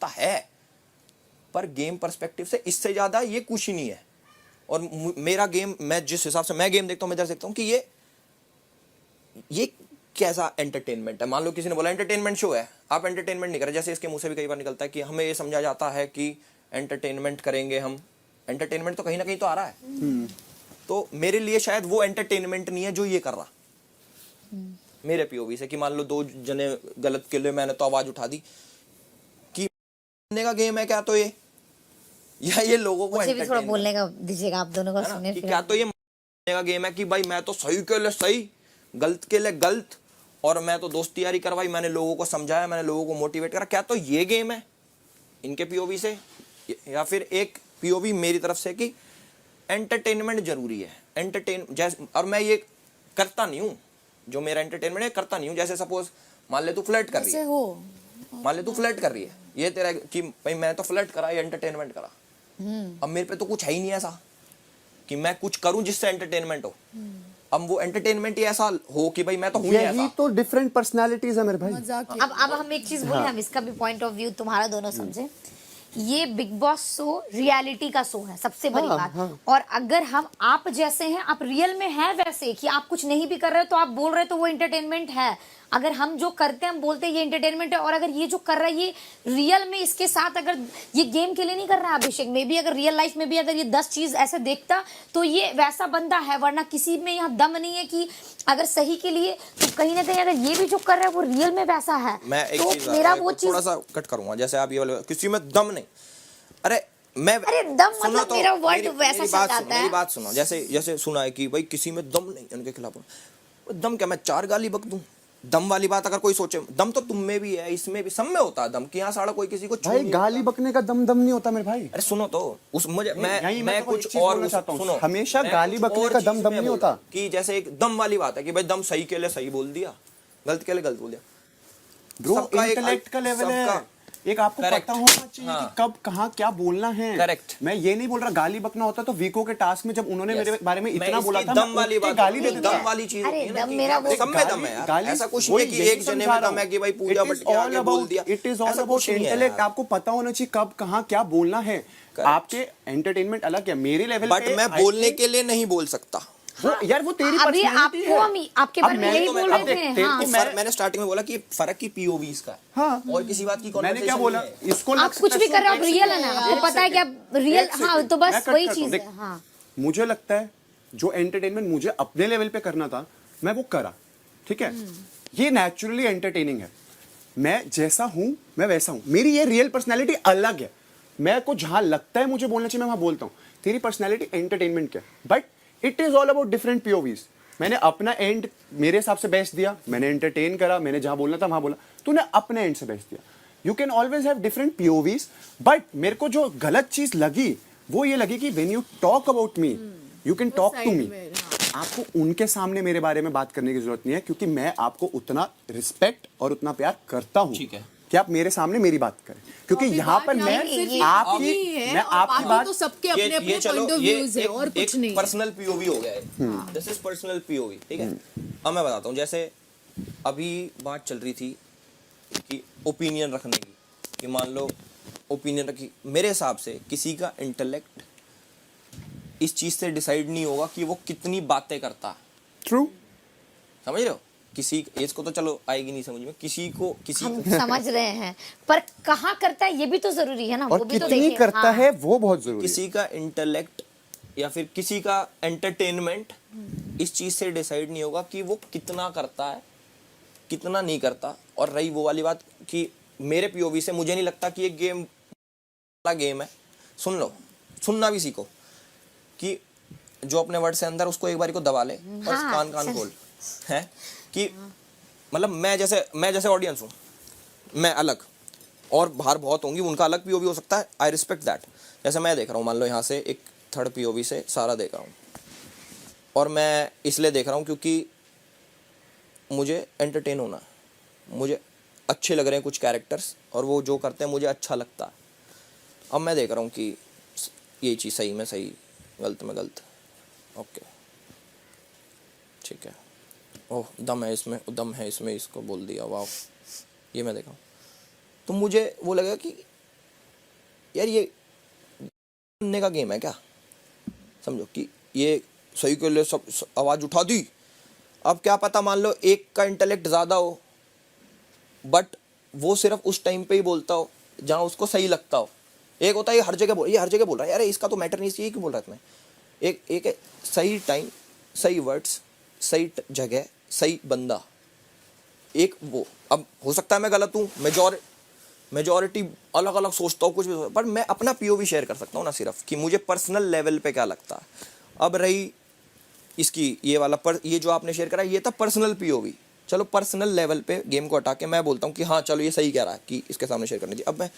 सकता है, पर गेम पर्सपेक्टिव से इससे ज़्यादा ये कुछ ही नहीं है। और मेरा गेम, मैं जिस हिसाब से मैं गेम देखता हूँ, मैं इधर देखता हूँ कि ये कैसा एंटरटेनमेंट है। मान लो किसी ने बोला एंटरटेनमेंट शो है, आप एंटरटेनमेंट नहीं कर रहे। जैसे इसके मुंह से भी कई बार निकलता है कि हमें ये समझा जाता है कि एंटरटेनमेंट करेंगे हम, एंटरटेनमेंट तो कहीं ना कहीं तो आ रहा है। तो मेरे लिए शायद वो एंटरटेनमेंट नहीं है जो ये कर रहा, मेरे पीओवी से। कि मान लो दो जने गलत के लिए मैंने तो आवाज उठा दी कि का गेम है क्या, तो ये या ये लोगों को मुझे भी थोड़ा बोलने का दीजिएगा, आप दोनों का सुने कि क्या तो ये का गेम है कि भाई मैं तो सही के लिए सही, गलत के लिए गलत, और मैं तो दोस्ती यारी करवाई, मैंने लोगों को समझाया, मैंने लोगों को मोटिवेट करा। क्या तो ये गेम है इनके पीओवी से? या फिर एक पीओवी मेरी तरफ से कि एंटरटेनमेंट जरूरी है, एंटरटेन जैसे। और मैं ये करता नहीं हूँ, जो मेरा एंटरटेनमेंट है करता नहीं हूँ। जैसे सपोज मान ले तू फ्लर्ट कर रही है, मान ले तू फ्लर्ट कर रही है, ये तेरा कि भाई मैं तो फ्लर्ट करा, ये एंटरटेनमेंट करा। अब मेरे पे तो कुछ है ही नहीं ऐसा कि मैं कुछ करूं जिससे एंटरटेनमेंट हो। अब वो एंटरटेनमेंट ही ऐसा हो कि भाई मैं तो हूं ही ऐसा। यही तो डिफरेंट पर्सनालिटीज है मेरे भाई। अब हम एक चीज बोले, हम इसका भी पॉइंट ऑफ व्यू तुम्हारा दोनों समझे। ये बिग बॉस शो रियलिटी का शो है, सबसे बड़ी बात। और अगर हम आप जैसे हैं, आप रियल में हैं वैसे कि आप कुछ नहीं भी कर रहे हो तो आप बोल रहे हो तो वो एंटरटेनमेंट है। अगर हम जो करते हैं हम बोलते हैं ये एंटरटेनमेंट है, और अगर ये जो कर रहा है ये रियल में इसके साथ, अगर ये गेम के लिए नहीं कर रहा है अभिषेक, मे बी अगर रियल लाइफ में भी अगर ये 10 चीज ऐसे देखता तो ये वैसा बंदा है। वरना किसी में यहाँ दम नहीं है कि अगर सही के लिए, तो कहीं ना कहीं अगर ये भी जो कर रहा है वो रियल में वैसा है। मैं एक तो चीज मेरा वो चीज थोड़ा सा कट करूंगा, जैसे आप ये वाले किसी में दम नहीं। अरे दम मतलब तो मेरा वर्ड वैसा शब्द आता है। मेरी बात सुनो, जैसे सुना है कि भाई किसी में दम नहीं, उनके खिलाफ। दम क्या, मैं 4 गाली बक दूं? दम वाली बात अगर कोई सोचे, दम तो तुम में भी है, इसमें भी, सब में होता है दम। कि यहाँ साड़ा कोई किसी को भाई गाली बकने का दम नहीं होता मेरे भाई। अरे सुनो तो, उस मुझे मैं तो कुछ और सुनो, हमेशा गाली बकने का दम नहीं होता। कि जैसे एक दम वाली बात है कि भाई दम सही के लिए सही बोल दिया, गलत के लिए गलत बोल दिया। ब्रो इंटेलेक्ट का लेवल है, एक आपको पता होना चाहिए कि कब कहाँ क्या बोलना है। करेक्ट। मैं ये नहीं बोल रहा गाली बकना होता तो वीको के टास्क में जब उन्होंने मेरे बारे में इतना बोला था, दम वाली बात, गाली दे देता। दम वाली चीज होती है ना, मेरा वो सब में दम है यार। ऐसा कुछ नहीं है कि एक जने में दम है कि भाई पूजा बट के आगे बोल दिया। It is all about intellect. आपको पता होना चाहिए कब कहाँ क्या बोलना है। आपके एंटरटेनमेंट अलग है, मेरे लेवल पे बट मैं बोलने के लिए नहीं बोल सकता। यार वो तेरी अभी पर्सनालिटी है। आपके बारे में यही बोल रहे थे। हाँ। मैंने स्टार्टिंग में बोला कि फर्क की पीओवीज का है। हाँ। और किसी बात की मैंने क्या बोला, इसको आप कुछ भी कर रहे हो रियल है ना, आपको पता है कि आप रियल। हाँ तो बस वही चीज है। हाँ मुझे लगता है जो एंटरटेनमेंट मुझे अपने लेवल पे करना था मैं वो करा, ठीक है। ये नेचुरली एंटरटेनिंग है, मैं जैसा हूं मैं वैसा हूं, मेरी ये रियल पर्सनैलिटी अलग है। मैं को जहां लगता है मुझे बोलना चाहिए मैं वहां बोलता हूं। तेरी पर्सनैलिटी एंटरटेनमेंट क्या, but it is all about different POVs. मैंने अपना एंड मेरे हिसाब से बेस्ट दिया, मैंने एंटरटेन करा, मैंने जहां बोलना था वहां बोला, तूने अपने एंड से बेस्ट दिया। You can always have different POVs, but मेरे को जो गलत चीज लगी वो ये लगी कि when you talk about me you can talk to me. आपको उनके सामने मेरे बारे में बात करने की जरूरत नहीं है, क्योंकि मैं आपको उतना रिस्पेक्ट और उतना प्यार करता हूं कि आप मेरे सामने मेरी बात करें। क्योंकि यहाँ पर मैं आपकी बात तो सबके अपने अपने पॉइंट ऑफ व्यूज है और कुछ नहीं। पर्सनल पीओवी हो गया है, दिस इज पर्सनल पीओवी, ठीक है। अब मैं बताता हूँ, जैसे अभी बात चल रही थी कि ओपिनियन रखने की, कि मान लो ओपिनियन रखी, मेरे हिसाब से किसी का इंटेलेक्ट इस चीज से डिसाइड नहीं होगा कि वो कितनी बातें करता है। ट्रू, समझ रहे हो? किसी इसको तो चलो आएगी नहीं समझ में, किसी को हम समझ रहे हैं, पर कहाँ करता है ये भी तो जरूरी है ना, और वो भी तो कितनी देखिए। करता हाँ। है वो बहुत जरूरी है। किसी का इंटेलेक्ट या फिर किसी का एंटरटेनमेंट इस चीज से डिसाइड नहीं होगा कि वो कितना करता है कितना नहीं करता। और रही वो वाली बात कि मेरे पीओवी से मुझे नहीं लगता कि ये गेम वाला गेम है। सुन लो, सुनना भी सीखो कि जो अपने वर्ड से अंदर उसको एक बारी को दबा ले और कान खोल है कि मतलब मैं जैसे ऑडियंस हूँ, मैं अलग, और बाहर बहुत होंगी उनका अलग पीओवी हो सकता है। I respect that. जैसे मैं देख रहा हूँ, मान लो यहाँ से एक थर्ड पीओवी से सारा देख रहा हूँ, और मैं इसलिए देख रहा हूँ क्योंकि मुझे एंटरटेन होना है, मुझे अच्छे लग रहे हैं कुछ कैरेक्टर्स और वो जो करते हैं मुझे अच्छा लगता है। अब मैं देख रहा हूँ कि ये चीज़ सही में सही, गलत में गलत, ओके ठीक है, ओह दम है इसमें, इसको बोल दिया, वाह, ये मैं देखा हूँ। तो मुझे वो लगा कि यार ये बनने का गेम है क्या? समझो कि ये सही के लिए सब आवाज उठा दी, अब क्या पता मान लो एक का इंटेलेक्ट ज्यादा हो बट वो सिर्फ उस टाइम पे ही बोलता हो जहां उसको सही लगता हो। एक होता है ये हर जगह बोल रहा है, यार इसका तो मैटर नहीं, ये क्यों बोल रहा है तुम्हें। एक है सही टाइम, सही वर्ड्स, सही जगह, सही बंदा। एक वो, अब हो सकता है मैं गलत हूँ, मेजॉरिटी अलग अलग सोचता हूँ कुछ भी, पर मैं अपना पीओवी शेयर कर सकता हूँ ना, सिर्फ कि मुझे पर्सनल लेवल पे क्या लगता है। अब रही इसकी ये वाला ये जो आपने शेयर करा, ये था पर्सनल पीओवी। चलो पर्सनल लेवल पे गेम को हटा के मैं बोलता हूँ कि हाँ चलो ये सही कह रहा है कि इसके सामने शेयर करनी चाहिए। अब मैं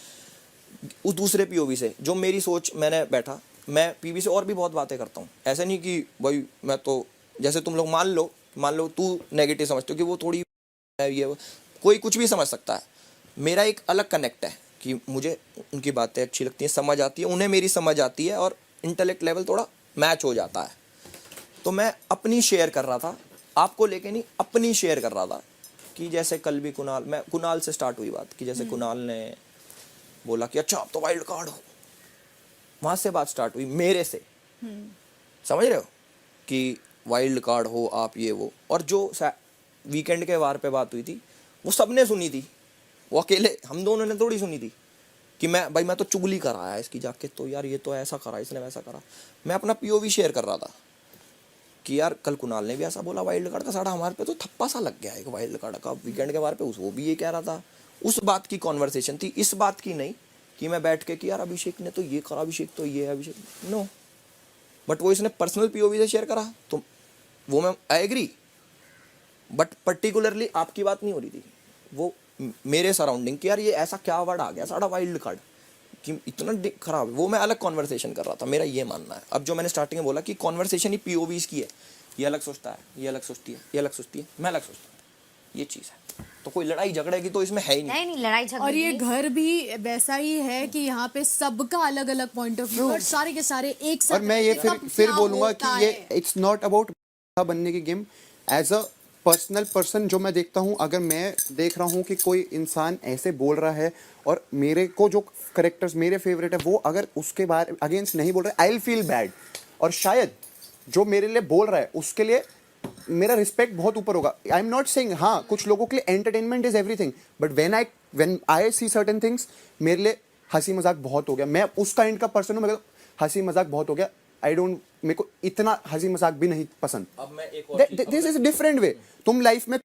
उस दूसरे पीओवी से जो मेरी सोच, मैंने बैठा, मैं पीवी से और भी बहुत बातें करता हूँ। ऐसे नहीं कि भाई मैं तो, जैसे तुम लोग मान लो तू नेगेटिव समझते हो कि वो थोड़ी ये, कोई कुछ भी समझ सकता है। मेरा एक अलग कनेक्ट है कि मुझे उनकी बातें अच्छी लगती हैं, समझ आती है, उन्हें मेरी समझ आती है और इंटेलेक्ट लेवल थोड़ा मैच हो जाता है। तो मैं अपनी शेयर कर रहा था, आपको लेके नहीं, अपनी शेयर कर रहा था कि जैसे कल भी कुणाल से स्टार्ट हुई बात कि जैसे कुणाल ने बोला कि अच्छा आप तो वाइल्ड कार्ड हो, वहां से बात स्टार्ट हुई मेरे से, समझ रहे हो कि वाइल्ड कार्ड हो आप, ये वो। और जो वीकेंड के वार पे बात हुई थी वो सबने सुनी थी, वो अकेले हम दोनों ने थोड़ी सुनी थी कि मैं तो चुगली कराया इसकी जाके, तो यार ये तो ऐसा करा, इसने वैसा करा। मैं अपना पीओवी शेयर कर रहा था कि यार कल कुणाल ने भी ऐसा बोला वाइल्ड कार्ड का, साढ़ा हमारे पे तो थप्पा सा लग गया एक वाइल्ड कार्ड का वीकेंड के बारे पे, वो भी ये कह रहा था। उस बात की कॉन्वर्सेशन थी, इस बात की नहीं कि मैं बैठ के कि यार अभिषेक ने तो ये करा, अभिषेक तो ये है, अभिषेक नो। बट वो इसने पर्सनल पीओवी से शेयर करा तो वो मैं आई एग्री, बट पर्टिकुलरली आपकी बात नहीं हो रही थी, वो मेरे सराउंडिंग कि यार ये ऐसा क्या वर्ड आ गया साढ़ा वाइल्ड कार्ड कि इतना खराब है। वो मैं अलग कॉन्वर्सेशन कर रहा था, मेरा ये मानना है। अब जो मैंने स्टार्टिंग में बोला कि कॉन्वर्सेशन ही पीओवीज की है, ये अलग सोचता है, ये अलग सोचती है, ये अलग सोचती है, मैं अलग सोचता हूँ, ये चीज़ है। तो कोई लड़ाई झगड़े की तो इसमें है ही नहीं। नहीं लड़ाई झगड़े और ये की घर भी वैसा ही है कि यहाँ पे सबका अलग अलग पॉइंट ऑफ व्यू और सारे के सारे एक साथ। और मैं ये कब फिर क्या बोलूंगा होता कि ये है। इट्स नॉट अबाउट बनने की game. As a personal person जो मैं देखता हूँ, अगर मैं देख रहा हूँ कि कोई इंसान ऐसे बोल रहा है और मेरे को जो करेक्टर्स मेरे फेवरेट है वो अगर उसके बारे अगेंस्ट नहीं बोल रहे, आई विल फील बैड। और शायद जो मेरे लिए बोल रहा है उसके लिए मेरा रिस्पेक्ट बहुत ऊपर होगा। आई एम नॉट सेइंग, हाँ कुछ लोगों के लिए entertainment is everything, but when I see certain things, मेरे लिए हंसी मजाक बहुत हो गया। मैं उस काइंड का पर्सन हूँ, मेरे को हंसी मजाक बहुत हो गया। आई डोंट, मेरे को इतना हंसी मजाक भी नहीं पसंद। अब मैं एक और दिस इज डिफरेंट वे। तुम लाइफ में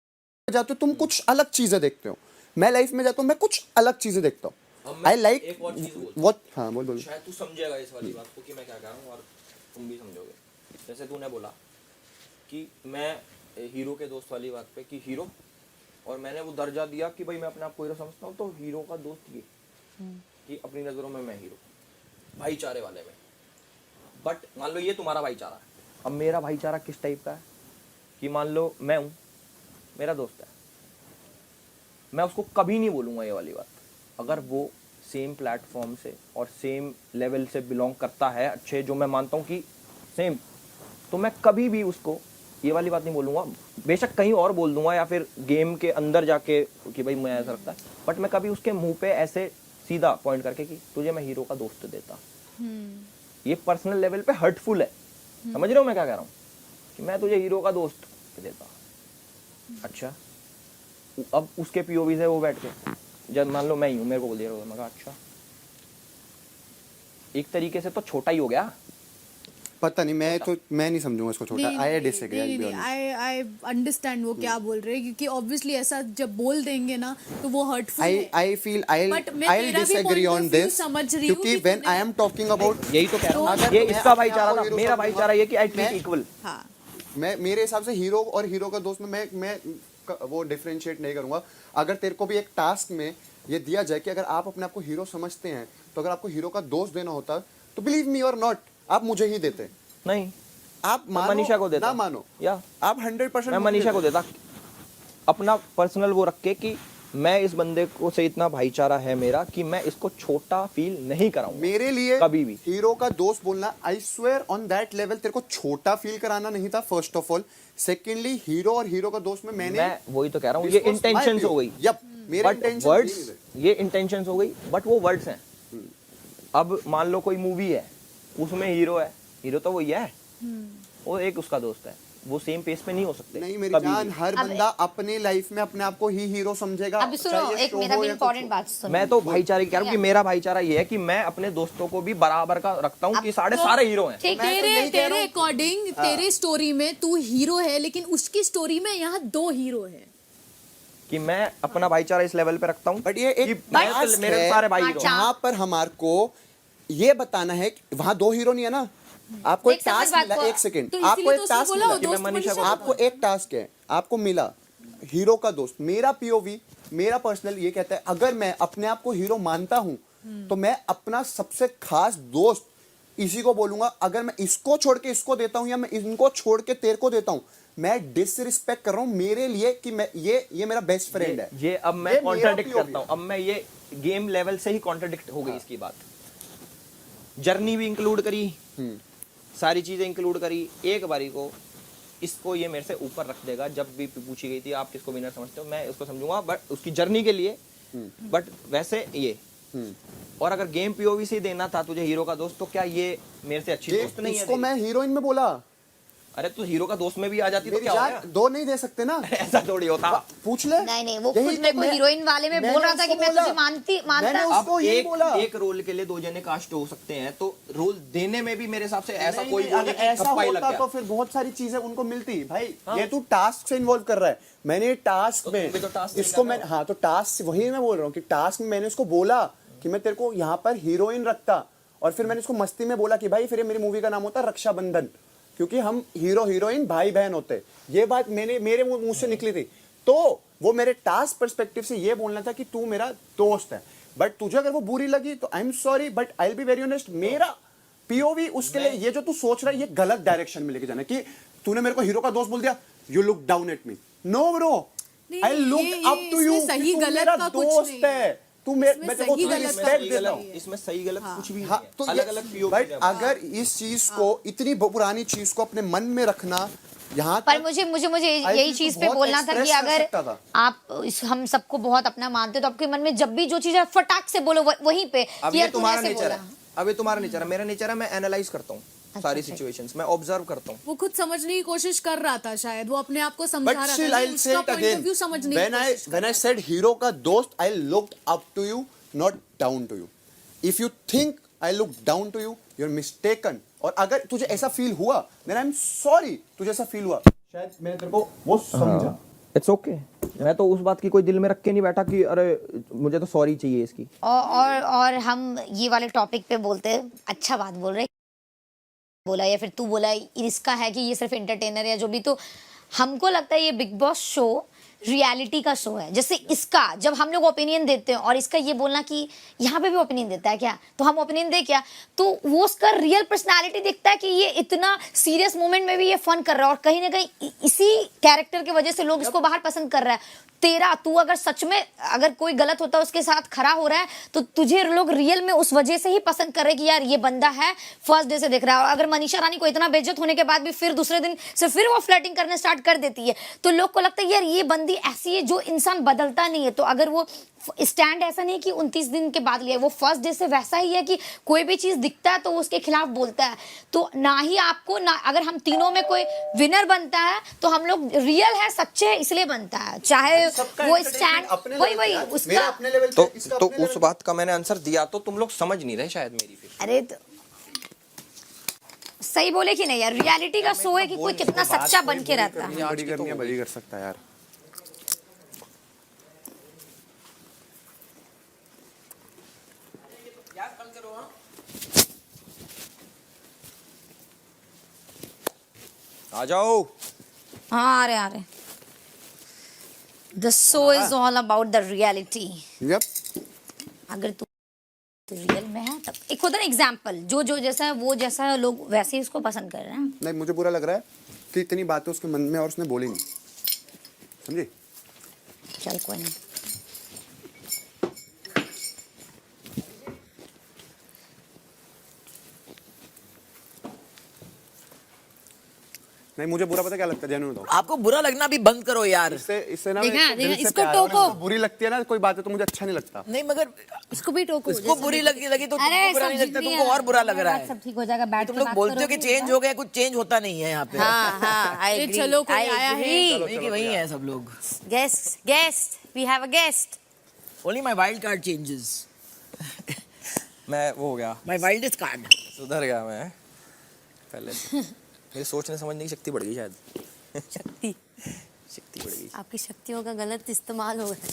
जाते हो, तुम कुछ अलग चीजें देखते हो, मैं लाइफ में जाता हूँ, मैं कुछ अलग चीजें देखता हूँ। आई लाइक व्हाट, हाँ बोल। शायद तू समझेगा इस वाली बात को कि मैं क्या कह रहा हूँ और तुम भी समझोगे। जैसे तूने बोला कि मैं हीरो के दोस्त वाली बात पे कि हीरो, और मैंने वो दर्जा दिया कि भाई मैं अपने आप को हीरो समझता हूँ, तो हीरो का दोस्त ये कि अपनी नज़रों में मैं हीरो, भाईचारे वाले में। बट मान लो ये तुम्हारा भाईचारा है, अब मेरा भाईचारा किस टाइप का है कि मान लो मैं हूँ, मेरा दोस्त है, मैं उसको कभी नहीं बोलूँगा ये वाली बात अगर वो सेम प्लेटफॉर्म से और सेम लेवल से बिलोंग करता है अच्छे, जो मैं मानता हूँ कि सेम, तो मैं कभी भी उसको ये वाली बात नहीं बोलूँगा। बेशक कहीं और बोल दूंगा या फिर गेम के अंदर जाके कि भाई मैं ऐसा रखता है, बट मैं कभी उसके मुंह पे ऐसे सीधा पॉइंट करके कि तुझे मैं हीरो का दोस्त देता, ये पर्सनल लेवल पे हर्टफुल है। समझ रहे हो मैं क्या कह रहा हूँ कि मैं तुझे हीरो का दोस्त देता। अच्छा, अब उसके पीओवी से वो बैठ के, जब मान लो मैं ही हूँ, मेरे को बोल दिया, मैं कहा अच्छा, एक तरीके से तो छोटा ही हो गया। पता नहीं, मैं नहीं समझूंगा इसको छोटा। I disagree. आई अंडरस्टैंड वो क्या बोल रहे हैं, क्योंकि ऑब्वियसली ऐसा जब बोल देंगे ना तो वो हर्टफुल है। I feel I disagree on this, समझ रही हूँ क्योंकि when I am talking about, यही तो कह रहा हूँ, ये इसका भाईचारा था, मेरा भाईचारा ये कि आई ट्रीट इक्वल। हाँ, मैं मेरे हिसाब से हीरो और हीरो का दोस्त में मैं वो डिफरेंशिएट नहीं करूंगा। अगर तेरे को भी एक टास्क में ये दिया जाए कि अगर आप अपने आप को हीरो समझते हैं, तो अगर आपको हीरो का दोस्त देना होता तो बिलीव मी और नॉट, आप मुझे ही देते। नहीं, आप मानो मनीषा को देता, ना मानो, या आप 100% मैं मनीषा को देता, अपना पर्सनल वो रख के कि मैं इस बंदे को से इतना भाईचारा है मेरा कि मैं इसको छोटा फील नहीं कराऊंगा मेरे लिए कभी भी। हीरो का दोस्त बोलना, I swear on that level, तेरे को छोटा फील कराना नहीं था first of all. Secondly, hero और हीरो का दोस्त में मैं वही तो कह रहा हूँ, ये इंटेंशंस हो गई। यप, मेरे बट इंटेंशन वर्ड्स, ये इंटेंशंस हो गई, बट वो वर्ड्स हैं। अब मान लो कोई मूवी है, उसमें हीरो है, हीरो तो वही है, वो एक उसका दोस्त है, वो सेम पेस पे नहीं हो सकते। नहीं मेरी कभी जान, भी। हर बंदा अपनी लाइफ में अपने आप को ही हीरो समझेगा। अभी सुनो, चाहे ये एक show मेरा हो भी या कुछ इम्पोर्टेंट हो। बात सुनो। मैं तो भाईचारे की कह रहा हूँ कि मेरा भाईचारा ये है कि मैं अपने दोस्तों को भी बराबर का रखता हूँ कि सारे हीरो हैं। ठीक मैं तो तेरे यही कह रहा तेरे हूँ। अकॉर्डिंग तेरे स्टोरी में तू हीरो है, लेकिन उसकी स्टोरी में यहाँ 2 हीरो है। कि मैं अपना भाईचारा इस लेवल पे रखता हूँ बट ये कि एक मैं task तो- मेरे है, तो सारे भाई हीरो हैं। जहाँ पर हमारे को ये बताना है कि वहाँ 2 हीरो नहीं है ना, आपको एक एक समझ टास्क बात मिला, को- 1 सेकंड, तो आपको इसीलिए एक तो उसने टास्क बोला मिला, वो दोस्त मनीषा मनीषा को- आपको एक टास्क है, आपको मिला हीरो का दोस्त। मेरा पीओवी, मेरा पर्सनल ये कहता है, अगर मैं अपने आप को हीरो मानता हूं तो मैं अपना सबसे खास दोस्त इसी को बोलूंगा। अगर मैं इसको छोड़ के इसको देता हूं या मैं इनको छोड़ के तेरे को देता हूं, मैं डिसरिस्पेक्ट कर रहा हूं मेरे लिए कि मैं ये मेरा बेस्ट फ्रेंड है। ये अब मैं ये मेरा कॉन्ट्राडिक्ट POV करता हूँ, अब मैं ये गेम लेवल से ही कॉन्ट्राडिक्ट हो गई इसकी बात। जर्नी भी इंक्लूड करी, सारी चीजें इंक्लूड करी, एक बारी को इसको ये मेरे से ऊपर रख देगा। जब भी पूछी गई थी आप किसको विनर समझते हो, मैं उसको समझूंगा बट उसकी जर्नी के लिए, बट वैसे ये। और अगर गेम पीओवी से ही देना था तुझे हीरो का दोस्त, तो क्या ये मेरे से अच्छी दोस्त नहीं है इसको तेरी? मैं हीरोइन में बोला, अरे तू हीरो का दोस्त में भी आ जाती तो मेरी क्या हो जान गया? 2 नहीं दे सकते ना, ऐसा थोड़ी होता। पूछ ले। नहीं, वो यही खुद तो मेरे को मैं- हीरोइन वाले में मैंने बोल रहा था कि उसको मैं बोला। तुझे मानता मैंने हूँ। उसको यही बोला। एक रोल के लिए 2 जने कास्ट हो सकते हैं, तो रोल देने में भी मेरे हिसाब से ऐसा नहीं, कोई नहीं, वो अगर नहीं कि ऐसा ठप्पा ही लग होता गया। तो फिर बहुत सारी चीजें उनको मिलती भाई। ये तू टास्क से इन्वॉल्व कर रहा है, मैंने टास्क तो में तुम भी तो task से इसको कर मैं, रहे हो। हाँ तो टास्क वही मैं बोल रहा हूँ कि टास्क में मैंने उसको बोला कि मैं तेरे को यहाँ पर हीरोइन रखता, और फिर मैंने उसको मस्ती में बोला कि भाई फिर ये मेरी मूवी का नाम होता रक्षाबंधन, क्योंकि हम हीरो हीरोइन भाई बहन होते। ये बात मेरे मुंह से निकली थी, तो वो मेरे टास्क पर्सपेक्टिव से ये बोलना था कि तू मेरा दोस्त है। बट तुझे अगर वो बुरी लगी तो I am sorry, but I will be very honest, मेरा पीओवी उसके लिए, ये जो तू सोच रहा है ये गलत डायरेक्शन में लेके जाना है कि तूने मेरे को हीरो का दोस्त बोल दिया, you look down at me. No bro, नहीं, आई लुक ये अप टू यू, इसमें सही तू गलत मेरा का कुछ दोस्त नहीं है, है। तू इसमें मैं तेरे को सही तुझे गलत का रिस्पेक्ट कुछ देता नहीं हूँ। है। इसमें सही गलत कुछ भी नहीं हाँ, है, तो अलग अलग पीओवी बट अगर इस चीज को, इतनी पुरानी चीज को अपने मन में रखना, यहाँ पर तक मुझे मुझे मुझे I यही feel चीज तो पे बहुत बोलना था कि express कर अगर सकता था। आप हम सबको बहुत अपना मानते हो तो आपके मन में जब भी जो चीज है फटाक से बोलो वहीं पे अब कि ये यार तूने तुम्हारा ऐसे नेचर है, बोला। अब ये तुम्हारा नेचर है। मेरा नेचर है मैं एनालाइज करता हूँ सारी अच्छा। सिचुएशंस, मैं ऑब्जर्व करता हूँ। वो खुद समझने की कोशिश कर रहा था, शायद वो अपने आप को समझा But रहा still, था, I'll say उसका it point of again. View समझने की कोशिश कर When I रहा said hero का दोस्त, I looked up to you, not down to you. If you think I looked down to you, you're mistaken. और अगर तुझे ऐसा फील हुआ, then I'm sorry. तुझे ऐसा फील हुआ, शायद मैंने तेरे को वो समझा। It's okay. मैं तो उस बात की कोई दिल में रख के नहीं बैठा कि अरे मुझे तो सॉरी चाहिए इसकी। और हम ये वाले टॉपिक पे बोलते हैं, अच्छा बात बोल रहे बोला या फिर तू बोला इसका है कि ये सिर्फ एंटरटेनर है जो भी, तो हमको लगता है ये बिग बॉस शो रियलिटी का शो है। जैसे इसका जब हम लोग ओपिनियन देते हैं और इसका ये बोलना कि यहाँ पे भी ओपिनियन देता है क्या, तो हम ओपिनियन दे क्या, तो वो उसका रियल पर्सनालिटी दिखता है कि ये इतना सीरियस मोमेंट में भी ये फन कर रहा है, और कहीं ना कहीं इसी कैरेक्टर की वजह से लोग इसको बाहर पसंद कर रहा है। तेरा तू अगर सच में अगर कोई गलत होता है उसके साथ खड़ा हो रहा है, तो तुझे लोग रियल में उस वजह से ही पसंद कर रहे हैं कि यार ये बंदा है, फर्स्ट डे से दिख रहा है। और अगर मनीषा रानी को इतना बेइज्जत होने के बाद भी फिर दूसरे दिन से फिर वो फ्लर्टिंग करने स्टार्ट कर देती है, तो लोग को लगता है यार ये बंदी ऐसी है जो इंसान बदलता नहीं है। तो अगर वो स्टैंड ऐसा नहीं कि 29 दिन के बाद लिया, वो फर्स्ट डे से वैसा ही है कि कोई भी चीज दिखता है तो वो उसके खिलाफ बोलता है। तो ना ही आपको ना, अगर हम तीनों में कोई विनर बनता है तो हम लोग रियल है, सच्चे है, इसलिए बनता है, चाहे वो स्टैंड वही उसका। तो उस बात का मैंने आंसर दिया, तो तुम लोग समझ नहीं रहे शायद मेरी। फिर अरे तो सही बोले कि नहीं यार, रियलिटी का शो है कि कोई कितना सच्चा बन के रहता है। बड़ी करनी है, बड़ी कर सकता है यार। आ जाओ। हाँ आ रहे the show is all about the reality. Yep. अगर तू रियल में है तब एक होता है एग्जाम्पल, जो जो जैसा है वो जैसा है, लोग वैसे ही उसको पसंद कर रहे हैं। नहीं, मुझे बुरा लग रहा है कि इतनी बातें उसके मन में और उसने बोली नहीं, समझी? चल कोई नहीं। नहीं, मुझे बुरा पता क्या लगता है, जेन्युइन बताओ। आपको बुरा लगना भी बंद करो यार। इससे ना देखा, मैं दिल देखा, से इसको प्यार है, टोको। मुझे बुरी लगती है ना कोई बात है तो मुझे अच्छा नहीं लगता। नहीं मगर इसको भी टोको। उसको बुरी लगी तो तुमको बुरा नहीं लगता, तुमको और बुरा लग रहा है। सब ठीक हो जाएगा, बैठ तुम के लोग बात बोलते हो कि करोगे। चेंज हो गया, कुछ चेंज होता नहीं है यहाँ पे। हाँ, I ये agree, चलो, कोई I आया है। agree. नहीं कि वही है सब लोग। Guest, we have a guest. Only my wild card changes. मैं वो हो गया, My wildest card. सुधर गया मैं पहले से। मेरी सोचने समझने की शक्ति बढ़ गई शायद। शक्ति, शक्ति बढ़ गई। आपकी शक्तियों का गलत इस्तेमाल हो रहा है।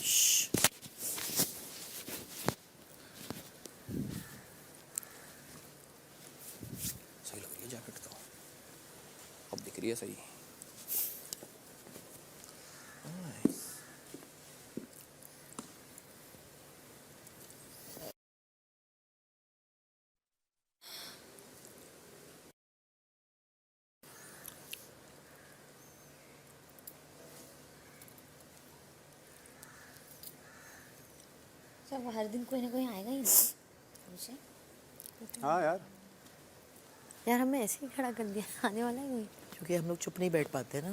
सही लग रही है जैकेट तो, अब दिख रही है सही। सब हर दिन कोई ना कोई आएगा ही नहीं। हाँ यार, यार हमें ऐसे ही खड़ा कर दिया, आने वाला है कोई? क्योंकि हम लोग चुप नहीं बैठ पाते ना।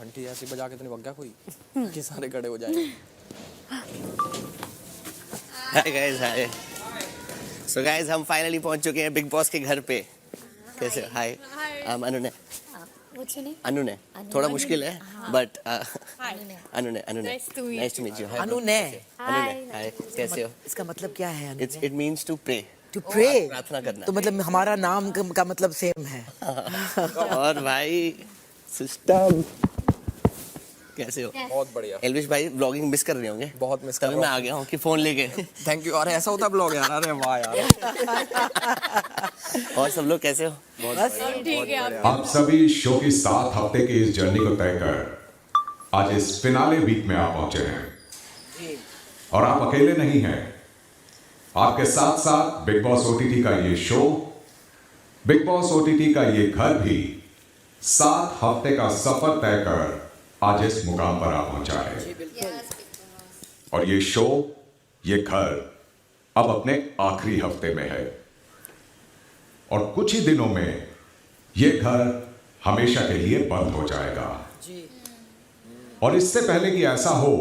घंटी ऐसी बजा के तो नहीं भग गया कोई कि सारे खड़े हो जाएंगे। हाय गाइस, हाय। सो गाइस, हम फाइनली पहुंच चुके हैं बिग बॉस के घर पे। कैसे हो? हाय, अनुने। What's your name? अनुने थोड़ा मुश्किल है बट अनुने Nice to meet nice to meet you. अनु ने, अनुने, हाय, कैसे हो? इसका मतलब क्या है अनु? It means to pray, To pray. प्रार्थना करना। तो मतलब हमारा नाम का मतलब सेम है। और भाई सिस्टम कैसे हो? बहुत बढ़िया, एल्विश भाई व्लॉगिंग मिस कर रहे होंगे। बहुत मिस कर तभी रहा मैं हूँ। आ गया हूँ कि फोन लेके। Thank you. अरे ऐसा होता ब्लॉग यार, अरे वाह यार। और सब लोग कैसे हो? बस ठीक है आप आप सभी शो की 7 हफ्ते की इस जर्नी को तय कर आज इस फिनाले वीक में आप पहुंचे हैं और आप अकेले नहीं हैं। आपके साथ साथ बिग बॉस ओटीटी का ये शो, बिग बॉस ओटीटी का ये घर भी 7 हफ्ते का सफर तय कर आज इस मुकाम पर आ पहुंचा है। और ये शो, ये घर अब अपने आखिरी हफ्ते में है और कुछ ही दिनों में ये घर हमेशा के लिए बंद हो जाएगा। और इससे पहले कि ऐसा हो,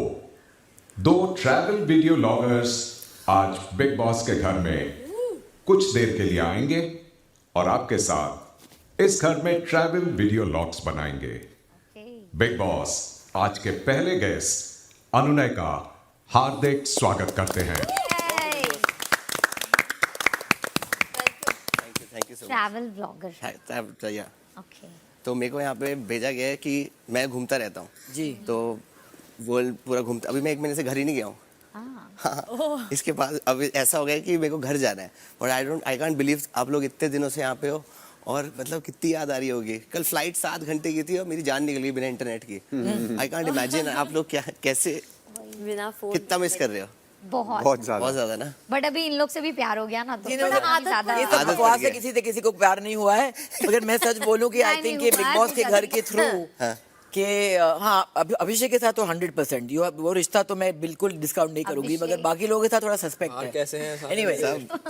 2 ट्रैवल वीडियो लॉगर्स आज बिग बॉस के घर में कुछ देर के लिए आएंगे और आपके साथ इस घर में ट्रैवल वीडियो लॉग्स बनाएंगे। बिग बॉस आज के पहले गेस्ट अनुनय का हार्दिक स्वागत करते हैं। Thank you so travel blogger. Much. Okay. तो मेरे को यहाँ पे भेजा गया है कि मैं घूमता रहता हूँ जी। तो वर्ल्ड पूरा घूमता, अभी मैं 1 महीने से घर ही नहीं गया हूँ। हाँ, इसके बाद अब ऐसा हो गया कि मेरे को घर जाना है और आई कांट बिलीव आप लोग इतने दिनों से यहाँ पे हो और मतलब कितनी याद आ रही होगी। कल फ्लाइट 7 घंटे की थी और मेरी जान निकल गई बिना इंटरनेट की। आई कांट इमेजिन आप लोग क्या कैसे बिना फोन कितना मिस कर रहे हो। बहुत बहुत ज्यादा। बहुत ज्यादा ना। बट अभी इन लोग से भी प्यार हो गया ना, तो इन्होंने- थोड़ा ज्यादा ये सब आदत बकवास पड़ है, गई। किसी से किसी को प्यार नहीं हुआ है। मगर मैं सच बोलूं कि आई नहीं, थिंक नहीं ये बिग हुआ बॉस है, के घर के थ्रू हाँ। कि हाँ अभिषेक के साथ तो 100% वो रिश्ता तो मैं बिल्कुल डिस्काउंट नहीं करूंगी, अभिषेक। मगर बाकी लोगों के साथ थोड़ा सस्पेक्ट यार है। कैसे हैं सारे? एनीवे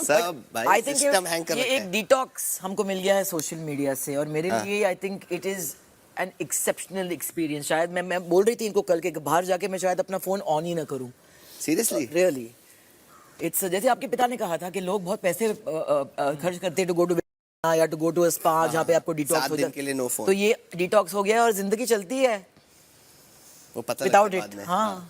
सब भाई आई थिंक सिस्टम हैंग कर ये रखा एक है। डिटॉक्स हमको मिल गया है सोशल मीडिया से और मेरे लिए I think it is an exceptional experience. शायद मैं बोल रही थी इनको कल के बाहर जाके मैं शायद अपना फोन ऑन ही ना करूं। सीरियसली रियली इट्स जैसे आपके पिता ने कहा था कि लोग बहुत पैसे खर्च करते हैं टू गो टू या टू गो टू स्पा जहाँ पे आपको डिटॉक्स 7 हो दिन के लिए no जाए। phone। तो ये डिटॉक्स हो गया और जिंदगी चलती है वो पता विदाउट लगता इट। बाद में। हाँ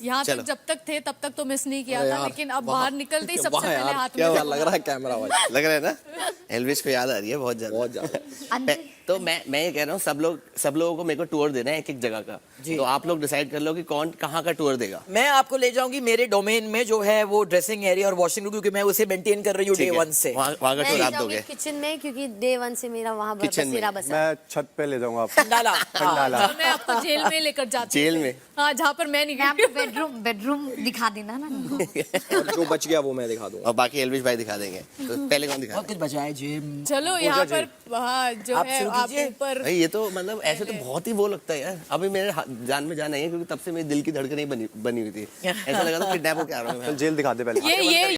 यहाँ चलो। तक जब तक थे तब तक तो मिस नहीं किया अरे था, यार, लेकिन अब वाह। बाहर निकलते ही सबसे वाह पहले यार, हाथ क्या में लग रहा है कैमरा भाई, लग रहा है ना। एल्विश को याद आ रही है बहुत ज्यादा। बहुत ज्यादा। तो मैं ये कह रहा हूँ सब लोगों को मेरे को टूर देना है एक जगह का। तो आप लोग डिसाइड कर लो कि कौन कहाँ का टूर देगा। मैं आपको ले जाऊंगी मेरे डोमेन में जो है वो ड्रेसिंग एरिया और वॉशिंग रूम, क्योंकि मैं उसे मेंटेन कर रही हूँ डे ठीक है, 1 से। वहाँ का मैं टूर ले आप जाऊंगी दोगे। किचन में, क्योंकि डे 1 से मेरा वहाँ किचन में। बसेरा बसा। मैं छत पे ले जाऊंगा आपको। खंडाला खंडाला। और मैं आपको जेल में लेकर जाती जेल हूँ। में? हाँ, जहाँ पर मैं नहीं मैं गई। आपको बेडरूम दिखा देना ना। और जो बच गया वो मैं दिखा दूंगा। और बाकी एल्विश भाई दिखा देंगे। तो पहले कौन दिखा बहुत कुछ बचा है जिम। चलो यहाँ पर हाँ, जो आप है शुरू आप कीजिए। ऊपर भाई ये तो मतलब ऐसे तो बहुत ही वो लगता है यार। अभी मेरे जान में जान नहीं है क्योंकि तब से मेरी दिल की धड़कन नहीं बनी हुई थी। ऐसा लगा था किडनैप होके आ रहा हूँ मैं। चल जेल दिखा दे पहले। ये